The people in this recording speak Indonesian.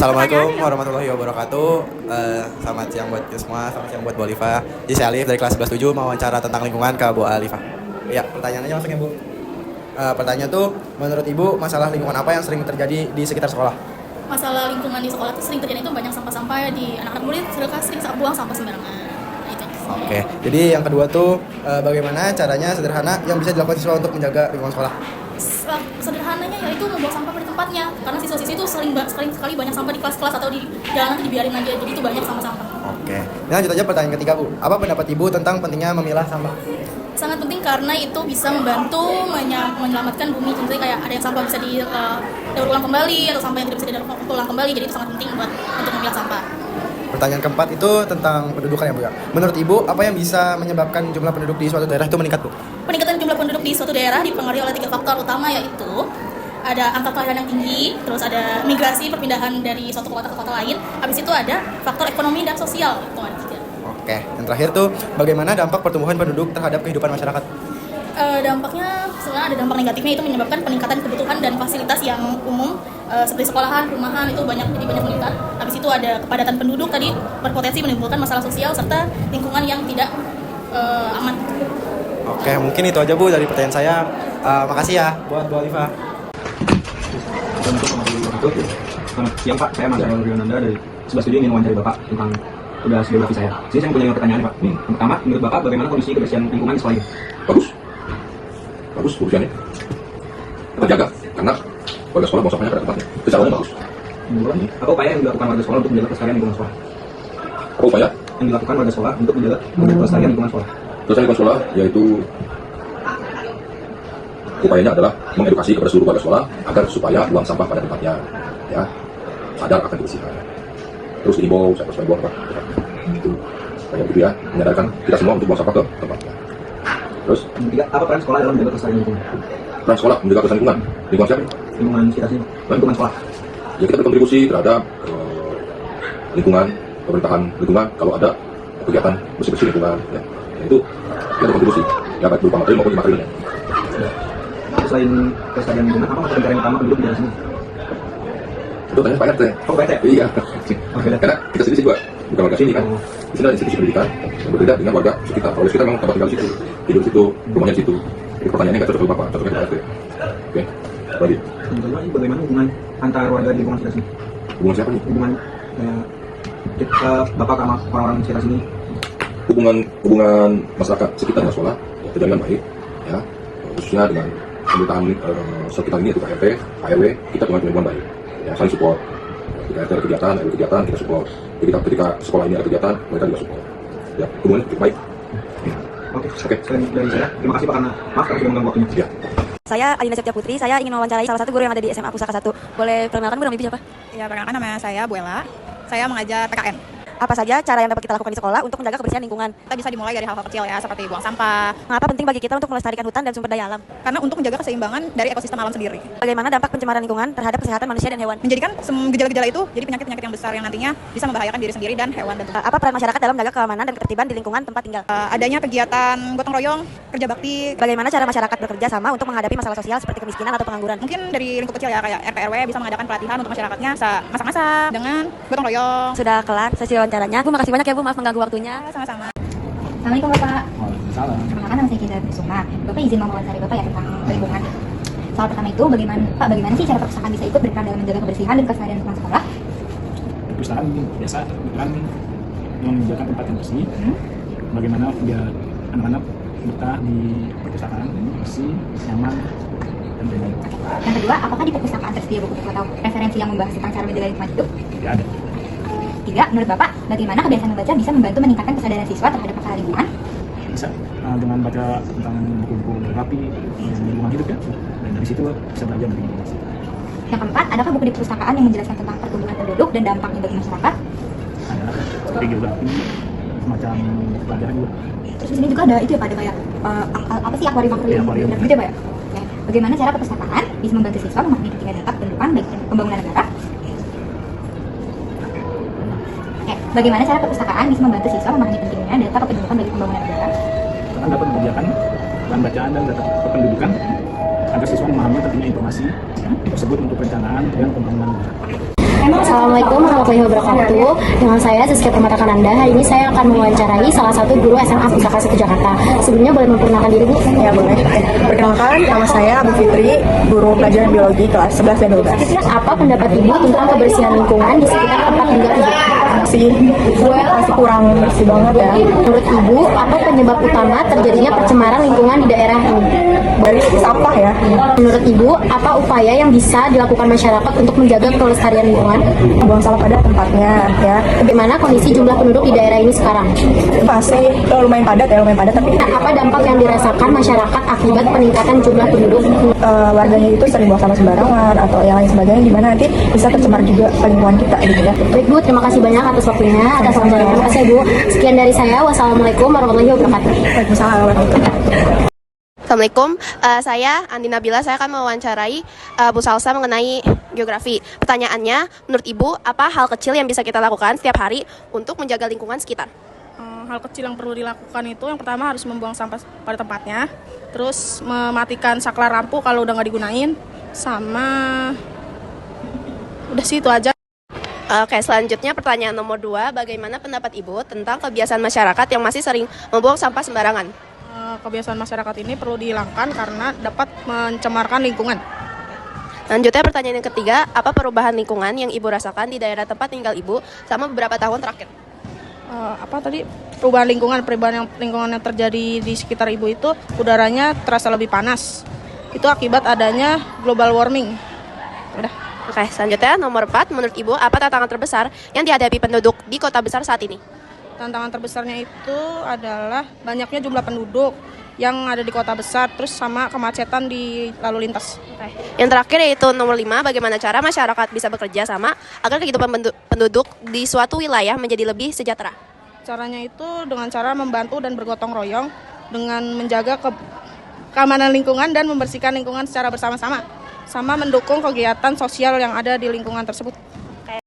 Assalamualaikum warahmatullahi wabarakatuh. Selamat siang buat kita semua, selamat siang buat Bu Alifa. Jadi saya Alif dari kelas 11-7 mau wawancara tentang lingkungan ke Bu Alifa. Ya, pertanyaannya langsung ya Bu. Pertanyaan tuh, menurut Ibu masalah lingkungan apa yang sering terjadi di sekitar sekolah? Masalah lingkungan di sekolah tuh sering terjadi itu banyak sampah-sampah ya di anak-anak murid, sering buang sampah sembarangan. Nah, itu. Oke, jadi yang kedua tuh bagaimana caranya sederhana yang bisa dilakukan siswa untuk menjaga lingkungan sekolah? Sederhananya yaitu membuang sampah pada tempatnya, karena siswa-siswi itu sekali banyak sampah di kelas-kelas atau di jalan nanti dibiarin aja, jadi itu banyak sampah-sampah. Oke, nah lanjut aja pertanyaan ketiga Bu. Apa pendapat Ibu tentang pentingnya memilah sampah? Sangat penting karena itu bisa membantu menyelamatkan bumi. Contohnya kayak ada yang sampah bisa didaur ulang kembali atau sampah yang tidak bisa didaur ulang kembali, jadi itu sangat penting untuk memilah sampah. Pertanyaan keempat itu tentang pendudukan ya Bu ya. Menurut Ibu apa yang bisa menyebabkan jumlah penduduk di suatu daerah itu meningkat Bu? Peningkatan jumlah penduduk di suatu daerah dipengaruhi oleh 3 faktor utama, yaitu ada angka kelahiran yang tinggi, terus ada migrasi perpindahan dari suatu kota ke kota lain, habis itu ada faktor ekonomi dan sosial. Itu ada 3. Oke, yang terakhir tuh bagaimana dampak pertumbuhan penduduk terhadap kehidupan masyarakat? Dampaknya sebenarnya ada dampak negatifnya, itu menyebabkan peningkatan kebutuhan dan fasilitas yang umum seperti sekolahan, perumahan itu banyak meningkat. Habis itu ada kepadatan penduduk tadi berpotensi menimbulkan masalah sosial serta lingkungan yang tidak aman. Oke, mungkin itu aja Bu dari pertanyaan saya. Makasih ya buat Bu Alifa. Selamat siang Pak, saya Mas Rio Nanda dari 11-7 ingin wawancara Bapak tentang tugas geografi saya. Jadi saya mempunyai pertanyaan Pak. Yang pertama, menurut Bapak bagaimana kondisi kebersihan lingkungan di sekolah ini? Bagus kebersihannya, terjaga karena warga sekolah buang sampahnya pada tempatnya. Secara umum bagus. Apa upaya yang dilakukan warga sekolah untuk menjaga kelestarian lingkungan sekolah? Apa upaya Yang dilakukan warga sekolah untuk menjaga kelestarian lingkungan sekolah? kelestarian lingkungan sekolah? Yaitu upayanya adalah mengedukasi kepada seluruh warga sekolah agar supaya buang sampah pada tempatnya, ya, sadar akan kebersihan. Terus diimbau supaya buang sampah. Itu kayak gitu ya, menyadarkan kita semua untuk buang sampah ke tempatnya. Terus Yang ketiga, apa peran sekolah dalam menjaga kelestarian lingkungan? peran sekolah menjaga kelestarian lingkungan. Lingkungan siapa? Lingkungan sekitar sini, lingkungan sekolah. Ya kita berkontribusi terhadap lingkungan, pemerintahan lingkungan kalau ada kegiatan bersih-bersih lingkungan, ya. Itu kita berkontribusi, ya baik berupa materi maupun imaterialnya. Selain kelestarian lingkungan, apa mata pencarian utama penduduk di daerah sini? Itu tanya Pak RT. Oh, Pak RT? Iya. Karena kita sendiri juga bukan warga sini kan. Di sini ada institusi pendidikan yang berbeda dengan warga sekitar. Kalau di sekitar memang tempat tinggal di situ, tidur di situ, rumahnya di situ. Jadi pertanyaannya nggak cocok dengan Bapak, cocoknya dengan RT. Oke, lagi. Yang kedua, bagaimana hubungan antar warga di lingkungan sekitar sini? Hubungan siapa nih? Hubungan Bapak sama orang-orang di sekitar sini. Hubungan masyarakat sekitar sekolah ya, terjalan baik, ya, khususnya dengan pemerintahan sekitar ini, itu RT, RW, kita dengan hubungan baik, ya, saling support. Ketika RT ada kegiatan, RW kegiatan, kita support. Ketika sekolah ini ada kegiatan, mereka juga support. Ya, hubungannya cukup baik. Oke. Selain dari saya, terima kasih Pak karena maaf kalau sudah mengganggu waktunya. Ya. Saya Alina Septia Putri, saya ingin mewawancarai salah satu guru yang ada di SMA Pusaka 1. Boleh perkenalkan Bu, nama Ibu siapa? Ya, perkenalkan nama saya Bu Ella. Saya mengajar PKN. Apa saja cara yang dapat kita lakukan di sekolah untuk menjaga kebersihan lingkungan? Kita bisa dimulai dari hal-hal kecil ya, seperti buang sampah. Mengapa penting bagi kita untuk melestarikan hutan dan sumber daya alam? Karena untuk menjaga keseimbangan dari ekosistem alam sendiri. Bagaimana dampak pencemaran lingkungan terhadap kesehatan manusia dan hewan? Menjadikan gejala-gejala itu jadi penyakit-penyakit yang besar yang nantinya bisa membahayakan diri sendiri dan hewan tentu. Apa peran masyarakat dalam menjaga keamanan dan ketertiban di lingkungan tempat tinggal? Adanya kegiatan gotong royong, kerja bakti. Bagaimana cara masyarakat bekerja sama untuk menghadapi masalah sosial seperti kemiskinan atau pengangguran? Mungkin dari lingkup kecil ya, kayak RT RW bisa mengadakan pelatihan untuk masyarakatnya, masak-masak dengan gotong royong. Sudah kelar sesi wawancaranya. Bu, makasih banyak ya Bu, maaf mengganggu waktunya. Sama-sama. Assalamualaikum Bapak. Salam. Perkenalkan nama saya Kiza Bisuma. Bapak izin mau mewawancari Bapak ya tentang lingkungan. Soal pertama itu, bagaimana sih cara perpustakaan bisa ikut berperan dalam menjaga kebersihan dan kelestarian lingkungan sekolah? Perpustakaan biasa kan yang menjaga tempat yang bersih. Bagaimana biar anak-anak betah di perpustakaan bersih, nyaman, dan lain-lain. Yang kedua, apakah di perpustakaan tersedia buku-buku atau referensi yang membahas tentang cara menjaga lingkungan hidup? Ya ada. Tiga, menurut Bapak, bagaimana kebiasaan membaca bisa membantu meningkatkan kesadaran siswa terhadap masalah lingkungan? Bisa dengan baca tentang buku-buku geografi dan lingkungan hidup ya. Dan dari situ bisa belajar lebih banyak. Yang keempat, adakah buku di perpustakaan yang menjelaskan tentang pertumbuhan penduduk dan dampaknya bagi masyarakat? Ada seperti geografi, semacam pelajaran juga. Terus di sini juga ada itu ya Pak, ada kayak apa sih akuarium-akuarium Akuarium. gitu ya Pak ya? Oke. Bagaimana cara perpustakaan bisa membantu siswa memahami pentingnya dampak pendidikan bagi pembangunan negara? Oke. Bagaimana cara perpustakaan bisa membantu siswa memahami pentingnya data kependudukan bagi pembangunan negara? Karena dapat menyediakan bahan bacaan dan data kependudukan agar siswa memahami pentingnya informasi tersebut untuk perencanaan dan pembangunan negara. Assalamualaikum warahmatullahi wabarakatuh. Dengan saya Zaskia Permatakananda. Hari ini saya akan mewawancarai salah satu guru SMA Pusaka 1 Jakarta. Sebelumnya boleh memperkenalkan diri, Bu? Ya boleh. Perkenalkan, nama saya Bu Fitri, guru pelajaran biologi kelas 11 dan 12. Apa pendapat Ibu tentang kebersihan lingkungan di sekitar tempat tinggal Ibu? Masih kurang bersih banget ya. Menurut Ibu, apa penyebab utama terjadinya percemaran lingkungan di daerah ini? Dari sampah ya. Menurut Ibu, apa upaya yang bisa dilakukan masyarakat untuk menjaga kelestarian lingkungan? Buang sampah pada tempatnya ya. Bagaimana kondisi jumlah penduduk di daerah ini sekarang? Masih lumayan padat tapi Apa dampak yang dirasakan masyarakat akibat peningkatan jumlah penduduk? warganya itu sering buang sampah sembarangan atau yang lain sebagainya, gimana nanti bisa tercemar juga lingkungan kita gitu ya. Baik Bu, terima kasih banyak atas waktunya, atas wawancaranya. Terima kasih Bu. Sekian dari saya. Wassalamualaikum warahmatullahi wabarakatuh. Waalaikumsalam warahmatullahi wabarakatuh. Assalamualaikum, saya Andi Nabila. Saya akan mewawancarai Bu Salsa mengenai geografi. Pertanyaannya, menurut Ibu, apa hal kecil yang bisa kita lakukan setiap hari untuk menjaga lingkungan sekitar? Hal kecil yang perlu dilakukan itu yang pertama harus membuang sampah pada tempatnya, terus mematikan saklar lampu kalau udah nggak digunain, sama udah sih itu aja. Oke, selanjutnya pertanyaan nomor 2, bagaimana pendapat Ibu tentang kebiasaan masyarakat yang masih sering membuang sampah sembarangan? Kebiasaan masyarakat ini perlu dihilangkan karena dapat mencemarkan lingkungan. Lanjutnya pertanyaan yang ketiga, apa perubahan lingkungan yang Ibu rasakan di daerah tempat tinggal Ibu selama beberapa tahun terakhir? Perubahan lingkungan yang terjadi di sekitar Ibu itu udaranya terasa lebih panas. Itu akibat adanya global warming. Udah. Oke, selanjutnya nomor 4, menurut Ibu, apa tantangan terbesar yang dihadapi penduduk di kota besar saat ini? Tantangan terbesarnya itu adalah banyaknya jumlah penduduk yang ada di kota besar, terus sama kemacetan di lalu lintas. Yang terakhir yaitu nomor 5, bagaimana cara masyarakat bisa bekerja sama agar kehidupan penduduk di suatu wilayah menjadi lebih sejahtera? Caranya itu dengan cara membantu dan bergotong royong dengan menjaga keamanan lingkungan dan membersihkan lingkungan secara bersama-sama, sama mendukung kegiatan sosial yang ada di lingkungan tersebut.